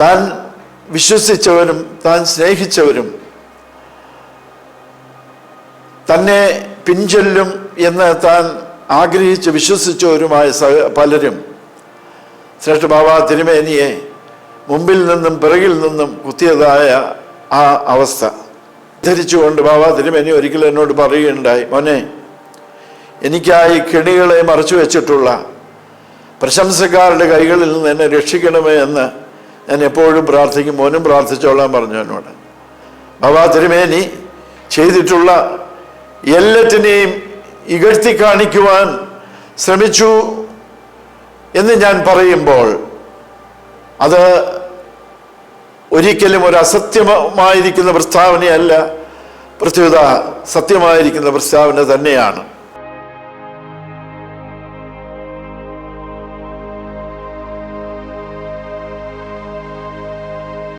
താൻ വിശ്വസിച്ചവരും താൻ സ്നേഹിച്ചവരും തന്നെ പിൻചൊല്ലും എന്ന് താൻ ആഗ്രഹിച്ച് വിശ്വസിച്ചവരുമായ പലരും ശ്രേഷ്ഠ ബാബാ തിരുമേനിയെ മുമ്പിൽ നിന്നും പിറകിൽ നിന്നും കുത്തിയതായ ആ അവസ്ഥ ധരിച്ചുകൊണ്ട് ബാബാ തിരുമേനി ഒരിക്കലും എന്നോട് പറയുകയുണ്ടായി, മോനെ, എനിക്കായി കെണികളെ മറച്ചു വെച്ചിട്ടുള്ള പ്രശംസക്കാരുടെ കൈകളിൽ നിന്ന് എന്നെ രക്ഷിക്കണമേ എന്ന് ഞാൻ എപ്പോഴും പ്രാർത്ഥിക്കും. മോനും പ്രാർത്ഥിച്ചോളാൻ പറഞ്ഞു എന്നോട്. ബാബാ തിരുമേനി ചെയ്തിട്ടുള്ള എല്ലാറ്റിനെയും ഇകഴ്ത്തി കാണിക്കുവാൻ ശ്രമിച്ചു എന്ന് ഞാൻ പറയുമ്പോൾ അത് ഒരിക്കലും ഒരു അസത്യമായിരിക്കുന്ന പ്രസ്താവനയല്ല, പ്രത്യുത സത്യമായിരിക്കുന്ന പ്രസ്താവന തന്നെയാണ്.